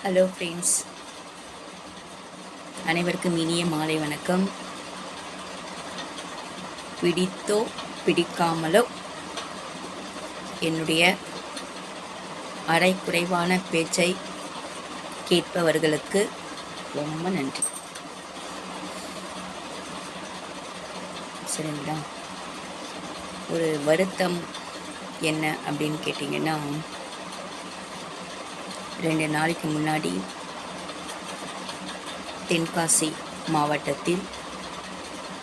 Hello friends, அனைவருக்கும் இனிய மாலை வணக்கம். பிடித்தோ பிடிக்காமலோ என்னுடைய அரைக்குறைவான பேச்சை கேட்பவர்களுக்கு ரொம்ப நன்றி. சரிங்களா? ஒரு வருத்தம் என்ன அப்படின்னு கேட்டிங்கன்னா, 2 நாளைக்கு முன்னாடி தென்காசி மாவட்டத்தில்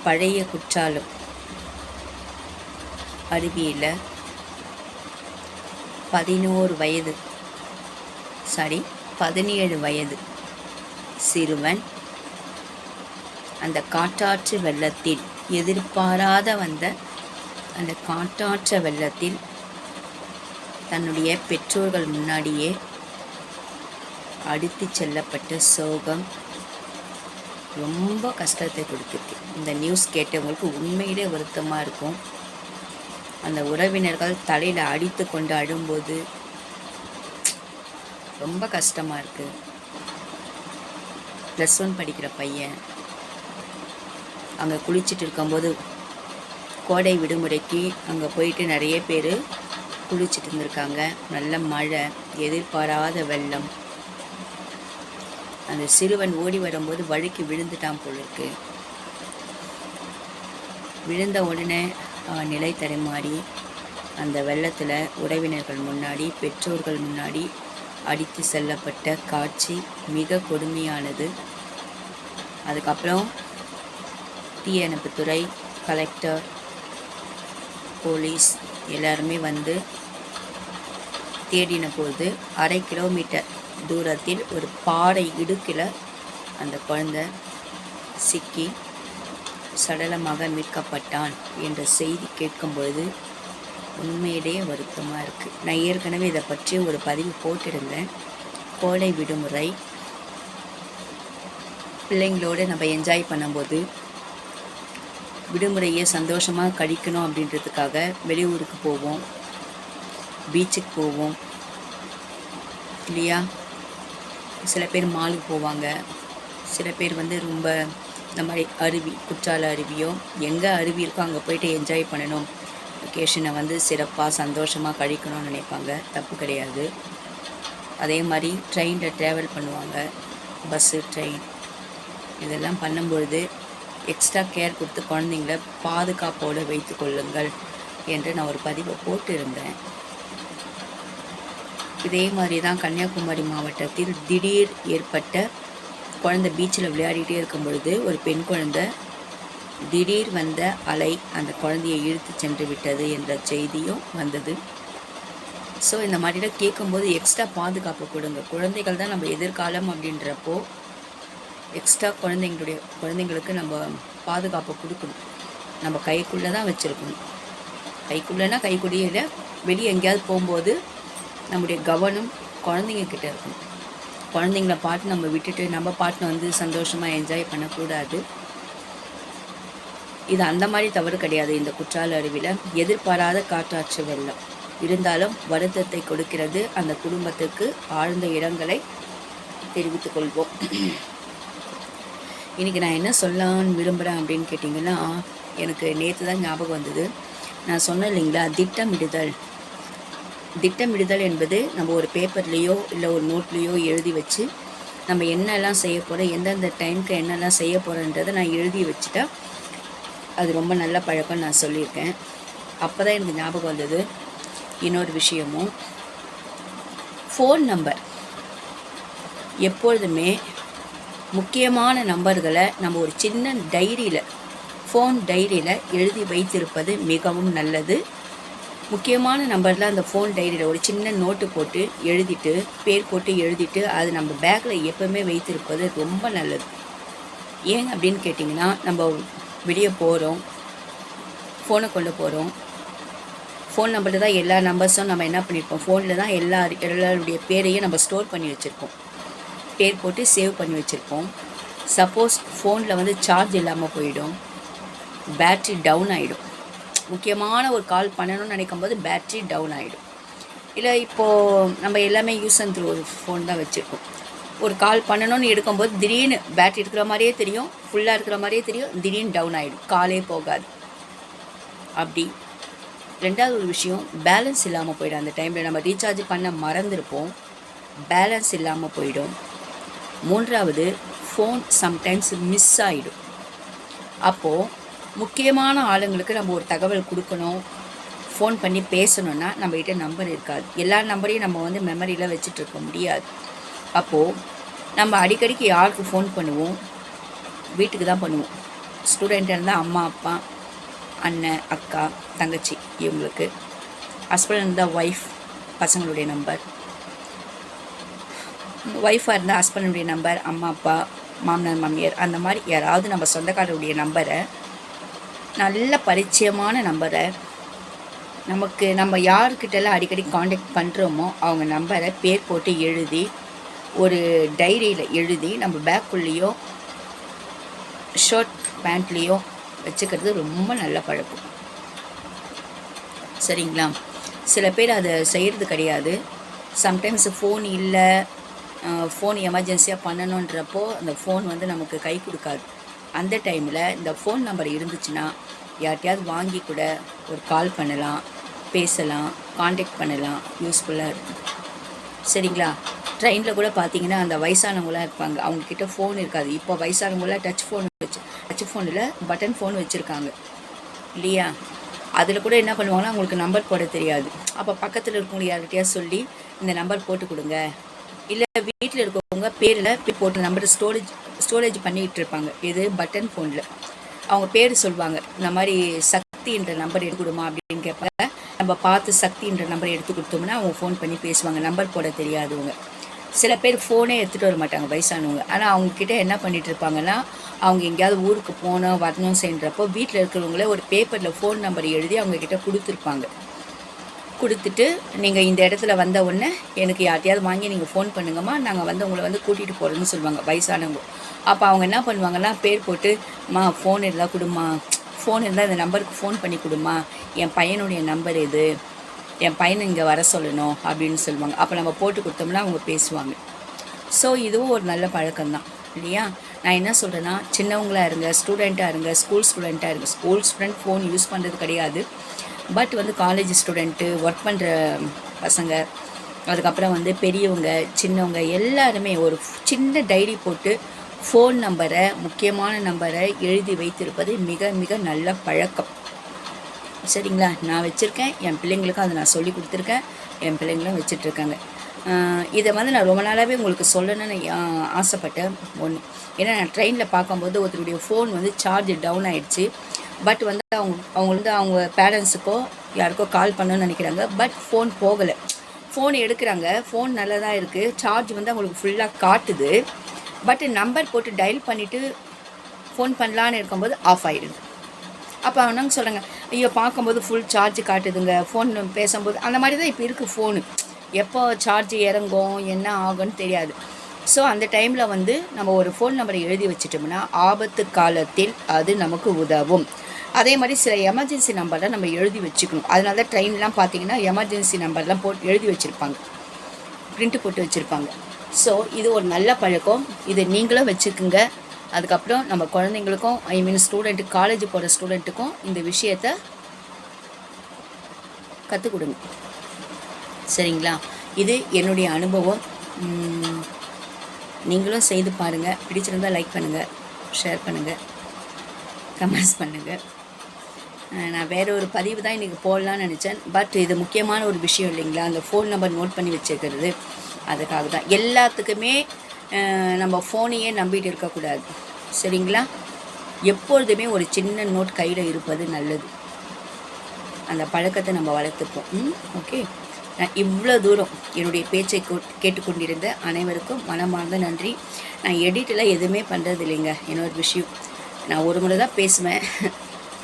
பழைய குற்றாலம் அருவியில் 17 வயது சிறுவன் அந்த காட்டாற்று வெள்ளத்தில் எதிர்பாராத வந்த அந்த காட்டாற்று வெள்ளத்தில் தன்னுடைய பெற்றோர்கள் முன்னாடியே அடித்து செல்லப்பட்ட சோகம் ரொம்ப கஷ்டத்தை கொடுத்துருக்கு. இந்த நியூஸ் கேட்டவங்களுக்கு உண்மையிலே வருத்தமாக இருக்கும். அந்த உறவினர்கள் தலையில் அடித்து கொண்டு அழும்போது ரொம்ப கஷ்டமாக இருக்குது. +1 படிக்கிற பையன் அங்கே குளிச்சுட்டு இருக்கும்போது கோடை விடுமுறைக்கு அங்கே போயிட்டு நிறைய பேர் குளிச்சுட்டு இருந்திருக்காங்க. நல்ல மழை, எதிர்பாராத வெள்ளம். அந்த சிறுவன் ஓடி வரும்போது வழுக்கி விழுந்துட்டான் போல இருக்கு. விழுந்த உடனே நிலை தடுமாறி அந்த வெள்ளத்தில் உறவினர்கள் முன்னாடி, பெற்றோர்கள் முன்னாடி அடித்து செல்லப்பட்ட காட்சி மிக கொடுமையானது. அதுக்கப்புறம் தீயணைப்புத்துறை, கலெக்டர், போலீஸ் எல்லாருமே வந்து தேடின போது 1/2 கிலோமீட்டர் தூரத்தில் ஒரு பாறை இடுக்கில் அந்த குழந்தை சிக்கி சடலமாக மீட்கப்பட்டான் என்ற செய்தி கேட்கும்பொழுது உண்மையிலேயே வருத்தமாக இருக்குது. நான் ஏற்கனவே இதை பற்றி ஒரு பதிவு போட்டிருந்தேன். கோடை விடுமுறை பிள்ளைங்களோடு நம்ம என்ஜாய் பண்ணும்போது விடுமுறையை சந்தோஷமாக கழிக்கணும் அப்படின்றதுக்காக வெளியூருக்கு போவோம், பீச்சுக்கு போவோம் இல்லையா? சில பேர் மாலுக்கு போவாங்க, சில பேர் வந்து ரொம்ப இந்த மாதிரி அருவி, குற்றால அருவியோ எங்கே அருவி இருக்கோ அங்கே போய்ட்டு என்ஜாய் பண்ணணும், வெக்கேஷனை வந்து சிறப்பாக சந்தோஷமாக கழிக்கணும்னு நினைப்பாங்க. தப்பு கிடையாது. அதே மாதிரி ட்ரெயினில் ட்ராவல் பண்ணுவாங்க, பஸ்ஸு, ட்ரெயின் இதெல்லாம் பண்ணும்பொழுது எக்ஸ்ட்ரா கேர் கொடுத்து குழந்தைங்கள பாதுகாப்போடு வைத்து கொள்ளுங்கள் என்று நான் ஒரு பதிவை போட்டிருந்தேன். இதே மாதிரி தான் கன்னியாகுமரி மாவட்டத்தில் திடீர் ஏற்பட்ட குழந்தை பீச்சில் விளையாடிட்டே இருக்கும் பொழுது ஒரு பெண் குழந்தை திடீர் வந்த அலை அந்த குழந்தையை இழுத்து சென்று விட்டது என்ற செய்தியும் வந்தது. ஸோ இந்த மாதிரிலாம் கேட்கும்போது எக்ஸ்ட்ரா பாதுகாப்பு கொடுங்க. குழந்தைகள் தான் நம்ம எதிர்காலம் அப்படின்றப்போ எக்ஸ்ட்ரா குழந்தைங்களுக்கு நம்ம பாதுகாப்பு கொடுக்கணும். நம்ம கைக்குள்ளே தான் வச்சுருக்கணும். கைக்குள்ளேனா கைக்குள்ளேயே வெளியே எங்கேயாவது போகும்போது நம்முடைய கவனம் குழந்தைங்க கிட்ட இருக்கணும். குழந்தைங்கள பாட்டு நம்ம விட்டுட்டு நம்ம பாட்டில் வந்து சந்தோஷமாக என்ஜாய் பண்ணக்கூடாது. இது அந்த மாதிரி தவறு கிடையாது. இந்த குற்றால அருவியில் எதிர்பாராத காற்றாற்று வெள்ளம் இருந்தாலும் வருத்தத்தை கொடுக்கிறது. அந்த குடும்பத்துக்கு ஆழ்ந்த இடங்களை தெரிவித்துக் கொள்வோம். இன்றைக்கி நான் என்ன சொல்லலான்னு விரும்புகிறேன் அப்படின்னு கேட்டிங்கன்னா, எனக்கு நேற்று தான் ஞாபகம் வந்தது. நான் சொன்னேன் இல்லைங்களா, திட்டமிடுதல் என்பது நம்ம ஒரு பேப்பர்லேயோ இல்லை ஒரு நோட்லேயோ எழுதி வச்சு நம்ம என்னெல்லாம் செய்ய போகிறோம், எந்தெந்த டைமுக்கு என்னெல்லாம் செய்ய போகிறோன்றதை நான் எழுதி வச்சுட்டா அது ரொம்ப நல்ல பழக்கம் நான் சொல்லியிருக்கேன். அப்போ தான் எனக்கு ஞாபகம் வந்தது இன்னொரு விஷயமும். ஃபோன் நம்பர் எப்பொழுதுமே முக்கியமான நம்பர்களை நம்ம ஒரு சின்ன ஃபோன் டைரியில் எழுதி வைத்திருப்பது மிகவும் நல்லது. முக்கியமான நம்பரில் அந்த ஃபோன் டைரியில் ஒரு சின்ன நோட்டு போட்டு எழுதிட்டு, பேர் போட்டு எழுதிட்டு அது நம்ம பேக்கில் எப்போவுமே வைத்திருப்பது ரொம்ப நல்லது. ஏன் அப்படின்னு கேட்டிங்கன்னா, நம்ம வெளியே போகிறோம், ஃபோனை கொண்டு போகிறோம், ஃபோன் நம்பரில் தான் எல்லா நம்பர்ஸும் நம்ம என்ன பண்ணியிருப்போம், ஃபோனில் தான் எல்லாருடைய பேரையும் நம்ம ஸ்டோர் பண்ணி வச்சுருப்போம், பேர் போட்டு சேவ் பண்ணி வச்சுருப்போம். சப்போஸ் ஃபோனில் வந்து சார்ஜ் இல்லாமல் போயிடும், பேட்ரி டவுன் ஆகிடும். முக்கியமான ஒரு கால் பண்ணணும்னு நினைக்கும் போது பேட்ரி டவுன் ஆகிடும். இல்லை இப்போது நம்ம எல்லாமே யூஸ் அண்ட் த்ரோ ஃபோன் தான் வச்சுருக்கோம். ஒரு கால் பண்ணணும்னு எடுக்கும்போது திடீர்னு பேட்டரி இருக்கிற மாதிரியே தெரியும், ஃபுல்லாக இருக்கிற மாதிரியே தெரியும், திடீர்னு டவுன் ஆகிடும், காலே போகாது. அப்படி 2வது ஒரு விஷயம், பேலன்ஸ் இல்லாமல் போயிடும். அந்த டைமில் நம்ம ரீசார்ஜ் பண்ண மறந்துருப்போம், பேலன்ஸ் இல்லாமல் போயிடும். 3வது, ஃபோன் சம்டைம்ஸ் மிஸ் ஆகிடும். அப்போது முக்கியமான ஆளுங்களுக்கு நம்ம ஒரு தகவல் கொடுக்கணும், ஃபோன் பண்ணி பேசணுன்னா நம்மகிட்ட நம்பர் இருக்காது. எல்லா நம்பரையும் நம்ம வந்து மெமரியில் வச்சுட்ருக்க முடியாது. அப்போது நம்ம அடிக்கடிக்கு யாருக்கு ஃபோன் பண்ணுவோம்? வீட்டுக்கு தான் பண்ணுவோம். ஸ்டூடெண்ட்டாக இருந்தால் அம்மா அப்பா, அண்ணன் அக்கா தங்கச்சி இவங்களுக்கு. ஹஸ்பண்ட் இருந்தால் ஒய்ஃப், பசங்களுடைய நம்பர். ஒய்ஃபாக இருந்தால் ஹஸ்பண்டுடைய நம்பர், அம்மா அப்பா, மாமனார் மாமியார், அந்த மாதிரி யாராவது நம்ம சொந்தக்காரருடைய நம்பரை, நல்ல பரிச்சயமான நம்பரை, நமக்கு நம்ம யாருக்கிட்டெல்லாம் அடிக்கடி காண்டாக்ட் பண்ணுறோமோ அவங்க நம்பரை பேர் போட்டு எழுதி ஒரு டைரியில் எழுதி நம்ம பேக்குள்ளேயோ ஷர்ட் பேண்ட்லேயோ வச்சுக்கிறது ரொம்ப நல்ல பழக்கம். சரிங்களா? சில பேர் அதை செய்கிறது கிடையாது. சம்டைம்ஸ் ஃபோன் இல்லை, ஃபோன் எமர்ஜென்சியாக பண்ணணுன்றப்போ அந்த ஃபோன் வந்து நமக்கு கை கொடுக்காது. அந்த டைமில் இந்த ஃபோன் நம்பர் இருந்துச்சுன்னா யார்கிட்டையாவது வாங்கி கூட ஒரு கால் பண்ணலாம், பேசலாம், காண்டாக்ட் பண்ணலாம், யூஸ்ஃபுல்லாக இருக்கும். சரிங்களா? ட்ரெயினில் கூட பார்த்தீங்கன்னா அந்த வயசானவங்களாம் இருப்பாங்க, அவங்கக்கிட்ட ஃபோன் இருக்காது. இப்போ வயசானவங்களாம் டச் ஃபோனில் பட்டன் ஃபோன் வச்சுருக்காங்க இல்லையா? அதில் கூட என்ன பண்ணுவாங்கன்னா அவங்களுக்கு நம்பர் போட தெரியாது. அப்போ பக்கத்தில் இருக்கவங்க யார்கிட்டயா சொல்லி இந்த நம்பர் போட்டு கொடுங்க, இல்லை வீட்டில் இருக்கவங்க பேரில் போட்டு நம்பர் ஸ்டோரேஜ் பண்ணிகிட்டு இருப்பாங்க. இது பட்டன் ஃபோனில் அவங்க பேர் சொல்லுவாங்க, இந்த மாதிரி சக்தின்ற நம்பர் எடுத்து கொடுமா அப்படின்னு கேட்பாங்க. நம்ம பார்த்து சக்தின்ற நம்பரை எடுத்து கொடுத்தோம்னா அவங்க ஃபோன் பண்ணி பேசுவாங்க, நம்பர் போட தெரியாதவங்க. சில பேர் ஃபோனே எடுத்துகிட்டு வர மாட்டாங்க வயசானவங்க. ஆனால் அவங்கக்கிட்ட என்ன பண்ணிகிட்டு இருப்பாங்கன்னா, அவங்க எங்கேயாவது ஊருக்கு போனோம் வரணும் செய்கிறப்போ வீட்டில் இருக்கிறவங்களே ஒரு பேப்பரில் ஃபோன் நம்பர் எழுதி அவங்கக்கிட்ட கொடுத்துருப்பாங்க. கொடுத்துட்டு நீங்கள் இந்த இடத்துல வந்த உடனே எனக்கு யார்ட்டையாவது வாங்கி நீங்கள் ஃபோன் பண்ணுங்கம்மா, நாங்கள் வந்து உங்களை வந்து கூட்டிகிட்டு போகிறோன்னு சொல்லுவாங்க வயசானவங்க. அப்போ அவங்க என்ன பண்ணுவாங்கன்னா பேர் போட்டு, ஃபோன் இருந்தால் கொடுமா, ஃபோன் இருந்தால் இந்த நம்பருக்கு ஃபோன் பண்ணி கொடுமா, என் பையனுடைய நம்பர் இது, என் பையனை இங்கே வர சொல்லணும் அப்படின்னு சொல்லுவாங்க. அப்போ நம்ம போட்டு கொடுத்தோம்னா அவங்க பேசுவாங்க. ஸோ இதுவும் ஒரு நல்ல பழக்கம்தான் இல்லையா? நான் என்ன சொல்கிறேன்னா, சின்னவங்களாக இருங்க, ஸ்டூடெண்ட்டாக இருங்க, ஸ்கூல் ஸ்டூடெண்ட்டாக இருங்க. ஸ்கூல் ஸ்டூடெண்ட் ஃபோன் யூஸ் பண்ணுறது கிடையாது, பட் வந்து காலேஜ் ஸ்டூடெண்ட்டு, ஒர்க் பண்ணுற பசங்க, அதுக்கப்புறம் வந்து பெரியவங்க சின்னவங்க எல்லாருமே ஒரு சின்ன டைரி போட்டு ஃபோன் நம்பரை, முக்கியமான நம்பரை எழுதி வைத்திருப்பது மிக மிக நல்ல பழக்கம். சரிங்களா? நான் வச்சுருக்கேன், என் பிள்ளைங்களுக்கும் அதை நான் சொல்லி கொடுத்துருக்கேன், என் பிள்ளைங்களும் வச்சிட்ருக்காங்க. இதை வந்து நான் ரொம்ப நாளாகவே உங்களுக்கு சொல்லணும்னு ஆசைப்பட்டேன் ஒன்று. ஏன்னா நான் ட்ரெயினில் பார்க்கும்போது ஒருத்தருடைய ஃபோன் வந்து சார்ஜ் டவுன் ஆகிடுச்சு. பட் வந்து அவங்க வந்து அவங்க பேரண்ட்ஸுக்கோ யாருக்கோ கால் பண்ணணும்னு நினைக்கிறாங்க, பட் ஃபோன் போகலை. ஃபோன் எடுக்கிறாங்க, ஃபோன் நல்லதாக இருக்குது, சார்ஜ் வந்து அவங்களுக்கு ஃபுல்லாக காட்டுது, பட் நம்பர் போட்டு டயல் பண்ணிவிட்டு ஃபோன் பண்ணலான்னு இருக்கும்போது ஆஃப் ஆகிடுது. அப்போ அவனாங்க சொல்கிறாங்க, ஐயோ பார்க்கும்போது ஃபுல் சார்ஜ் காட்டுதுங்க, ஃபோன் பேசும்போது அந்த மாதிரி தான் இப்போ இருக்குது ஃபோனு. எப்போ சார்ஜ் இறங்கும் என்ன ஆகும்னு தெரியாது. ஸோ அந்த டைமில் வந்து நம்ம ஒரு ஃபோன் நம்பரை எழுதி வச்சிட்டோம்னா ஆபத்து காலத்தில் அது நமக்கு உதவும். அதே மாதிரி சில எமர்ஜென்சி நம்பர்லாம் நம்ம எழுதி வச்சுக்கணும். அதனால தான் ட்ரெயின்லாம் பார்த்தீங்கன்னா எமர்ஜென்சி நம்பர்லாம் போட்டு எழுதி வச்சுருப்பாங்க, பிரிண்ட்டு போட்டு வச்சுருப்பாங்க. ஸோ இது ஒரு நல்ல பழக்கம், இதை நீங்களும் வச்சுக்குங்க. அதுக்கப்புறம் நம்ம குழந்தைங்களுக்கும், ஸ்டூடெண்ட்டு, காலேஜ் போகிற ஸ்டூடெண்ட்டுக்கும் இந்த விஷயத்தை கற்றுக் கொடுங்க. சரிங்களா? இது என்னுடைய அனுபவம். நீங்களும் செய்து பாருங்கள். பிடிச்சிருந்தால் லைக் பண்ணுங்கள், ஷேர் பண்ணுங்கள், கமெண்ட்ஸ் பண்ணுங்கள். நான் வேறு ஒரு பதிவு தான் இன்றைக்கி போடலான்னு நினச்சேன், பட் இது முக்கியமான ஒரு விஷயம் இல்லைங்களா? அந்த ஃபோன் நம்பர் நோட் பண்ணி வச்சுக்கிறது, அதுக்காக தான். எல்லாத்துக்குமே நம்ம ஃபோனையே நம்பிட்டு இருக்கக்கூடாது. சரிங்களா? எப்பொழுதுமே ஒரு சின்ன நோட் கையில் இருப்பது நல்லது. அந்த பழக்கத்தை நம்ம வளர்த்துப்போம். ஓகே, நான் இவ்வளோ தூரம் என்னுடைய பேச்சை கேட்டுக்கொண்டிருந்த அனைவருக்கும் மனமார்ந்த நன்றி. நான் எடிட்டெல்லாம் எதுவுமே பண்ணுறது இல்லைங்க. என்னோட விஷயம் நான் ஒரு முறை தான் பேசுவேன்,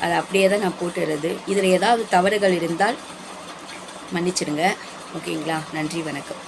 அதை அப்படியே தான் நான் போட்டுறது. இதில் ஏதாவது தவறுகள் இருந்தால் மன்னிச்சிடுங்க. ஓகேங்களா? நன்றி, வணக்கம்.